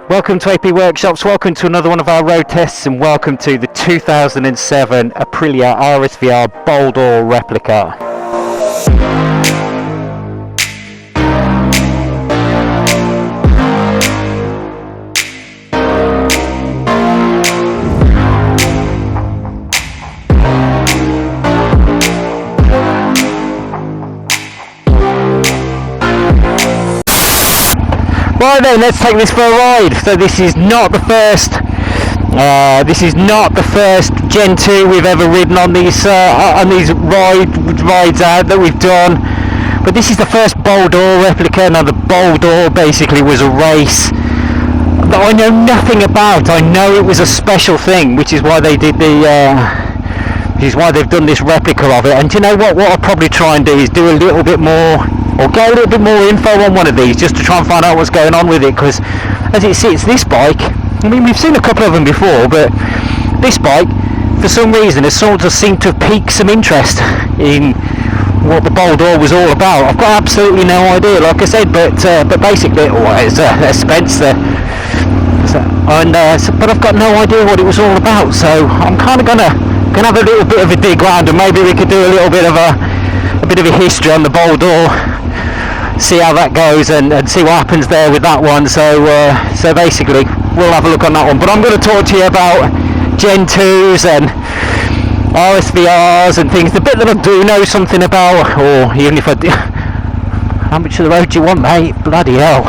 Welcome to AP Workshops, welcome to another one of our road tests, and welcome to the 2007 Aprilia RSVR Bol'dor Replica. Right then, let's take this for a ride. So this is not the first Gen 2 we've ever ridden on these rides out that we've done. But this is the first Bol'dor replica. Now the Bol'dor basically was a race that I know nothing about. I know it was a special thing, which is why they did which is why they've done this replica of it. And you know what? What I'll probably try and do is do a little bit more, or get a little bit more info on one of these, just to try and find out what's going on with it. Because as it sits, this bike, I mean, we've seen a couple of them before, but this bike, for some reason, has sort of seemed to have piqued some interest in what the Bol'dor was all about. I've got absolutely no idea, like I said, but basically, it's a Spencer. But I've got no idea what it was all about. So I'm kind of gonna have a little bit of a dig round, and maybe we could do a little bit of a history on the Bol'dor, see how that goes, and see what happens there with that one. So basically we'll have a look on that one, but I'm going to talk to you about Gen 2s and RSVRs and things, the bit that I do know something about, or even if I do. How much of the road do you want, mate? Bloody hell,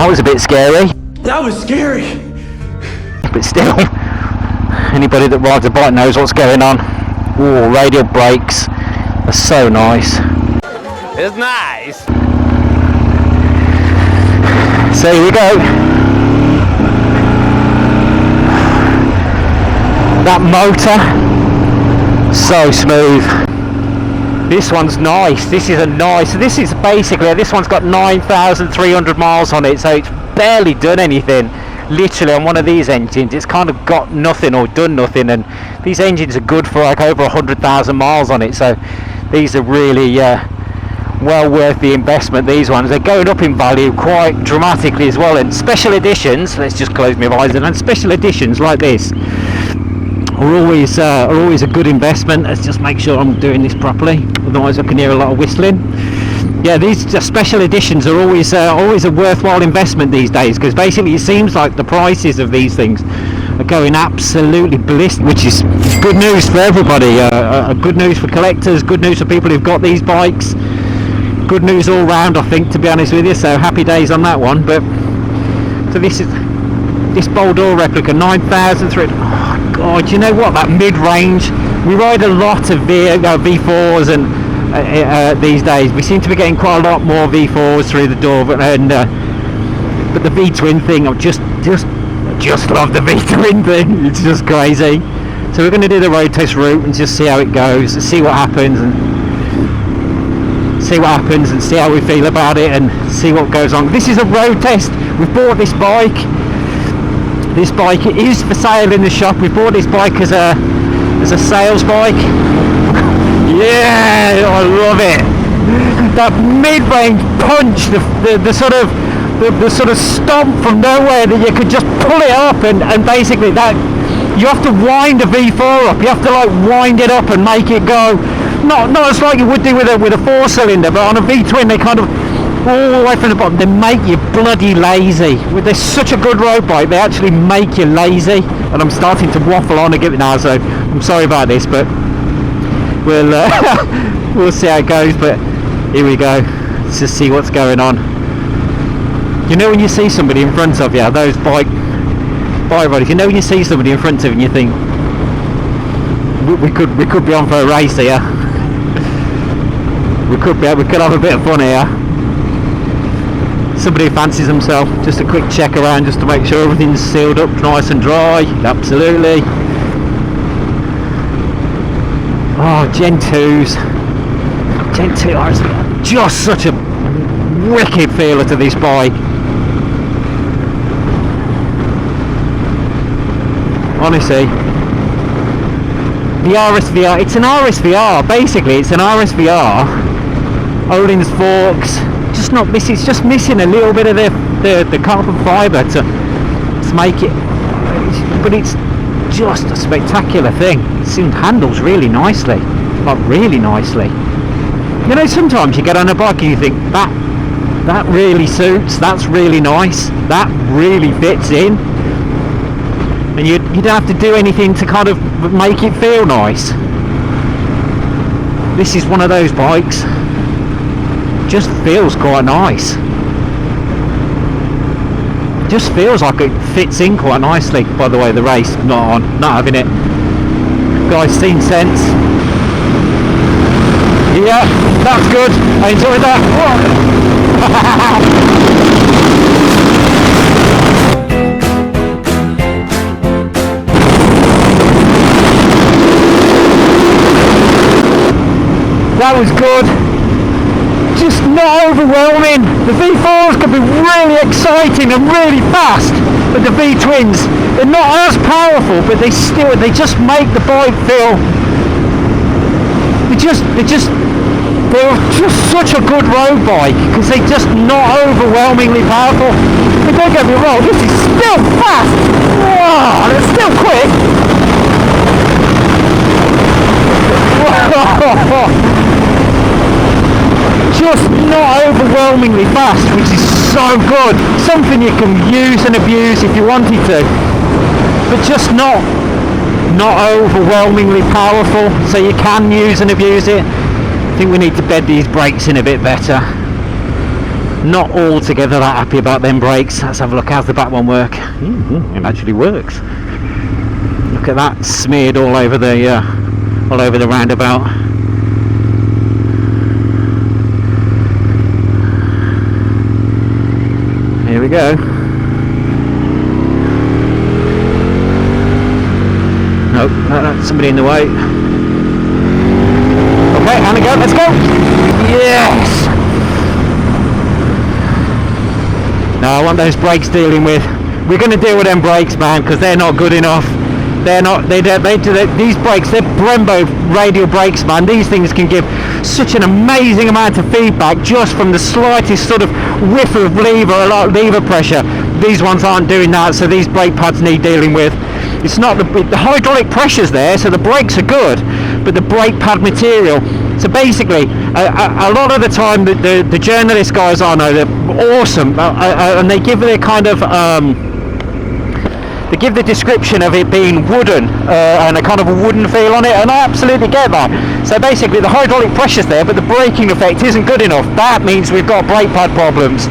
that was a bit scary. That was scary, but still, anybody that rides a bike knows what's going on. Ooh, radial brakes are so nice. it's nice. So here we go. That motor, so smooth. This one's nice. This is basically, this one's got 9,300 miles on it, so it's barely done anything. Literally on one of these engines, it's kind of got nothing or done nothing, and these engines are good for like over 100,000 miles on it, so these are really well worth the investment. These ones, they're going up in value quite dramatically as well, and special editions, let's just close my eyes, and special editions like this are always a good investment. Let's just make sure I'm doing this properly, otherwise I can hear a lot of whistling. Yeah, these special editions are always a worthwhile investment these days, because basically it seems like the prices of these things are going absolutely ballistic, which is good news for everybody. Good news for collectors, good news for people who've got these bikes, good news all round, I think, to be honest with you. So happy days on that one. But so this Bol'dor replica, 9,300. Oh god, you know what? That mid-range. We ride a lot of V4s and. These days we seem to be getting quite a lot more V4s through the door, but the V-twin thing, I just love the V-twin thing. It's just crazy. So we're going to do the road test route and just see how it goes, see what happens, and see how we feel about it, and see what goes on. This is a road test. We've bought this bike. This bike is for sale in the shop. We bought this bike as a sales bike. Yeah, I love it. That mid-range punch, the sort of stomp from nowhere that you could just pull it up, and basically that you have to wind a V4 up. You have to like wind it up and make it go. Not as like you would do with a 4-cylinder, but on a V-twin they kind of all the way from the bottom. They make you bloody lazy. They're such a good road bike. They actually make you lazy. And I'm starting to waffle on again now, so I'm sorry about this, but. We'll see how it goes, but here we go. Let's just see what's going on. You know when you see somebody in front of you, those bike riders, you know when you see somebody in front of you and you think, we could be on for a race here. we could have a bit of fun here. Somebody fancies himself. Just a quick check around just to make sure everything's sealed up nice and dry. Absolutely. Oh, Gen 2s. Gen 2 are just such a wicked feeler to this bike. Honestly. The RSVR, it's an RSVR, basically it's an RSVR. O-rings, forks, it's just missing a little bit of the the carbon fibre to make it, but it's just a spectacular thing. It handles really nicely, like really nicely. You know, sometimes you get on a bike and you think that really suits, that's really nice, that really fits in, and you don't have to do anything to kind of make it feel nice. This is one of those bikes, just feels quite nice. Just feels like it fits in quite nicely. By the way, the race not on, not having it. Guys, seen sense. Yeah, that's good. I enjoyed that. That was good. Just not overwhelming. The V4s can be really exciting and really fast, but the V-twins, they're not as powerful, but they just make the bike feel, they're just such a good road bike, because they're just not overwhelmingly powerful. But don't get me wrong, this is still fast. Wow, and it's still quick. Just not overwhelmingly fast, which is so good. Something you can use and abuse if you wanted to, but just not overwhelmingly powerful, so you can use and abuse it. I think we need to bed these brakes in a bit better. Not altogether that happy about them brakes. Let's have a look. How's the back one work? It actually works. Look at that, smeared all over the roundabout. Here we go. Nope, no, somebody in the way. Okay, and again, let's go. Yes. No, I want those brakes dealing with. We're going to deal with them brakes, man, because they're not good enough. They're not. These brakes, they're Brembo radial brakes, man. These things can give such an amazing amount of feedback just from the slightest sort of whiff of lever pressure. These ones aren't doing that, so these brake pads need dealing with. It's not the hydraulic pressure's there, so the brakes are good, but the brake pad material. So basically, a lot of the time, the journalist guys I know, they're awesome, and they give their kind of they give the description of it being wooden and a kind of a wooden feel on it, and I absolutely get that. So basically the hydraulic pressure's there, but the braking effect isn't good enough. That means we've got brake pad problems.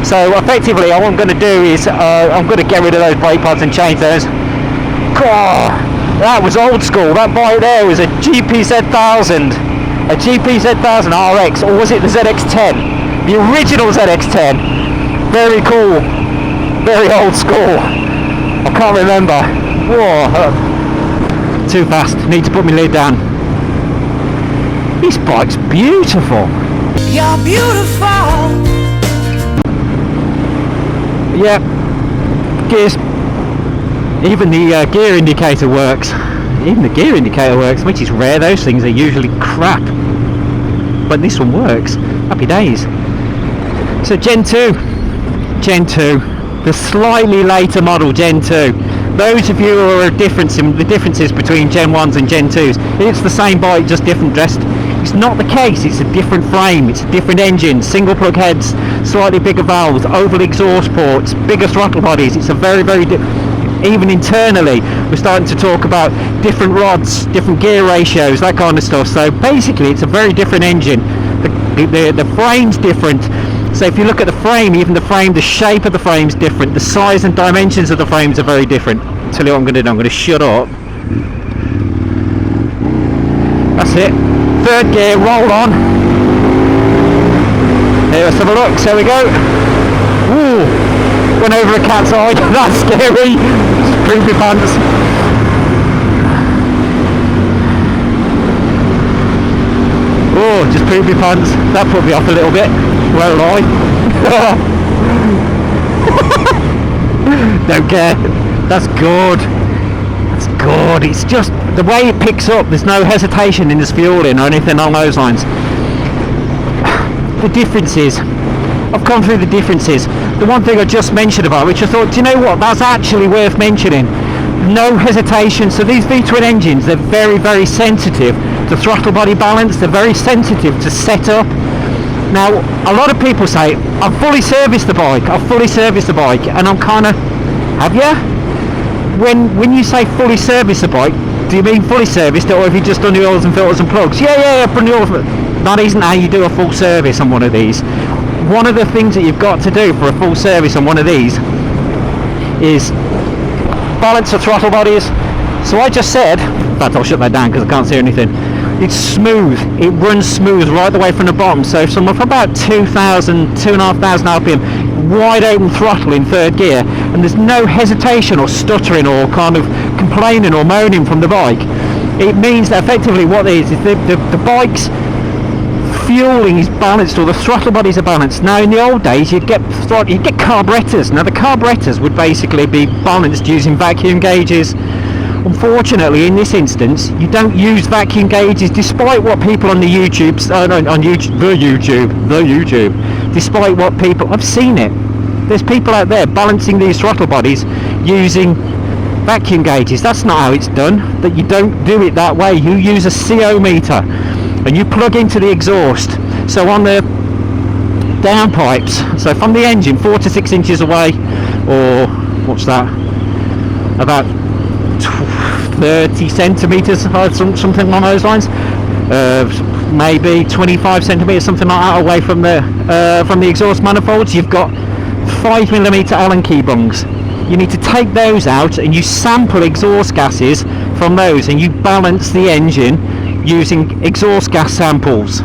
So effectively what I'm going to do is I'm going to get rid of those brake pads and change those. God, that was old school. That bike there was a GPZ1000, a GPZ1000 RX, or was it the ZX10? The original ZX10. Very cool, very old school. I can't remember. Whoa, too fast. Need to put my lid down. This bike's beautiful. You're beautiful. Yeah, gears. Even the gear indicator works. Even the gear indicator works, which is rare. Those things are usually crap. But this one works. Happy days. So Gen 2. The slightly later model Gen 2. Those of you who are the differences between Gen 1s and Gen 2s, it's the same bike, just different dressed. It's not the case. It's a different frame, it's a different engine, single plug heads, slightly bigger valves, oval exhaust ports, bigger throttle bodies. It's a very, very even internally, we're starting to talk about different rods, different gear ratios, that kind of stuff. So basically, it's a very different engine. The frame's different. So if you look at the frame, even the frame, the shape of the frame's different. The size and dimensions of the frames are very different. I'll tell you what I'm going to do. I'm going to shut up. That's it. Third gear, roll on. Here, let's have a look. So we go. Ooh, went over a cat's eye. That's scary. Creepy pants. Oh, just poopy pants. That put me off a little bit. Won't lie. Don't care. That's good. That's good. It's just the way it picks up. There's no hesitation in this fueling or anything along those lines. The difference is I've gone through the differences. The one thing I just mentioned about, which I thought, do you know what, that's actually worth mentioning. No hesitation. So these V-twin engines, they're very, very sensitive to throttle body balance. They're very sensitive to setup. Now, a lot of people say, I've fully serviced the bike, and I'm kind of, have you? When you say fully serviced the bike, do you mean fully serviced, or have you just done the oils and filters and plugs? Yeah, I've done the oils. That isn't how you do a full service on one of these. One of the things that you've got to do for a full service on one of these is balance the throttle bodies. So I just said, in fact I'll shut that down because I can't see anything. It's smooth, it runs smooth right the way from the bottom. So from about 2,500 RPM, wide open throttle in third gear, and there's no hesitation or stuttering or kind of complaining or moaning from the bike. It means that effectively what it is the bike's fueling is balanced, or the throttle bodies are balanced. Now in the old days you'd get carburetors. Now the carburetors would basically be balanced using vacuum gauges. Unfortunately, in this instance, you don't use vacuum gauges, despite what people on the YouTube, despite what people, I've seen it. There's people out there balancing these throttle bodies using vacuum gauges. That's not how it's done. That you don't do it that way. You use a CO meter, and you plug into the exhaust. So on the downpipes, so from the engine, 4 to 6 inches away, or what's that? About 30 centimeters, something along those lines, maybe 25 centimeters, something like that, away from the exhaust manifolds. You've got 5mm Allen key bungs. You need to take those out, and you sample exhaust gases from those, and you balance the engine using exhaust gas samples.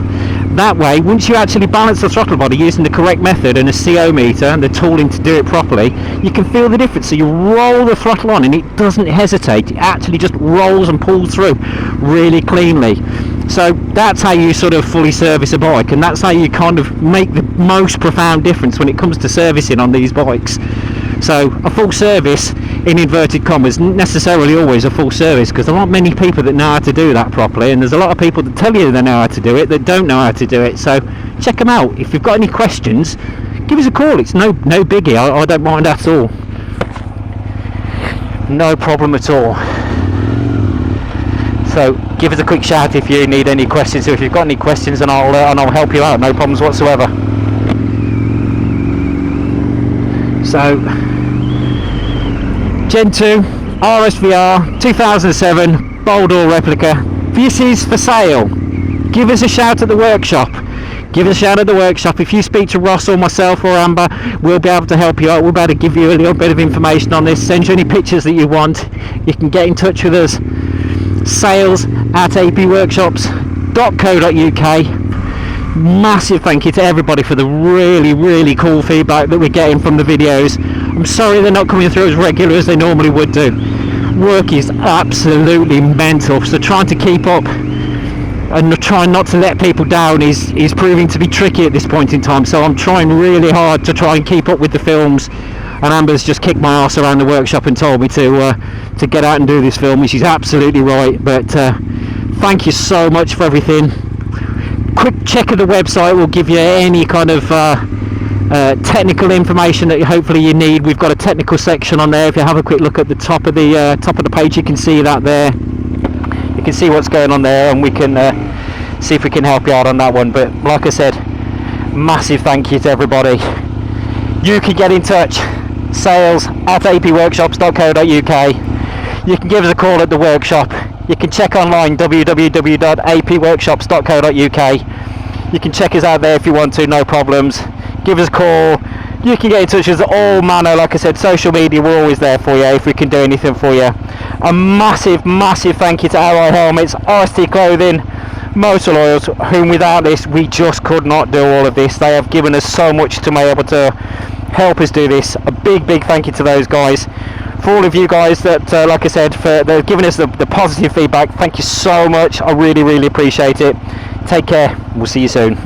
That way, once you actually balance the throttle body using the correct method and a CO meter and the tooling to do it properly, you can feel the difference. So you roll the throttle on and it doesn't hesitate. It actually just rolls and pulls through really cleanly. So that's how you sort of fully service a bike, and that's how you kind of make the most profound difference when it comes to servicing on these bikes. So a full service, in inverted commas, isn't necessarily always a full service, because there aren't many people that know how to do that properly, and there's a lot of people that tell you they know how to do it that don't know how to do it. So check them out. If you've got any questions, give us a call. It's no biggie. I don't mind at all. No problem at all. So give us a quick shout if you need any questions. So if you've got any questions, and I'll help you out. No problems whatsoever. So Gen 2 RSVR 2007 Bol'dor replica. This is for sale. Give us a shout at the workshop. If you speak to Ross or myself or Amber, we'll be able to help you out. We'll be able to give you a little bit of information on this, send you any pictures that you want. You can get in touch with us. sales@apworkshops.co.uk. Massive thank you to everybody for the really cool feedback that we're getting from the videos. I'm sorry they're not coming through as regular as they normally would do. Work is absolutely mental, so trying to keep up and trying not to let people down is proving to be tricky at this point in time. So I'm trying really hard to try and keep up with the films, and Amber's just kicked my ass around the workshop and told me to get out and do this film, which is absolutely right. But thank you so much for everything. Quick check of the website will give you any kind of technical information that hopefully you need. We've got a technical section on there. If you have a quick look at the top of the page, you can see that there. You can see what's going on there, and we can see if we can help you out on that one. But like I said, massive thank you to everybody. You can get in touch, sales@apworkshops.co.uk. You can give us a call at the workshop. You can check online, www.apworkshops.co.uk. You can check us out there if you want to, no problems. Give us a call. You can get in touch with us all manner. Like I said, social media, we're always there for you if we can do anything for you. A massive thank you to ARAI Helmets, RST Clothing, Motul Oils, whom without this we just could not do all of this. They have given us so much to be able to help us do this. A big thank you to those guys. For all of you guys that, like I said, they're giving us the positive feedback, thank you so much. I really appreciate it. Take care. We'll see you soon.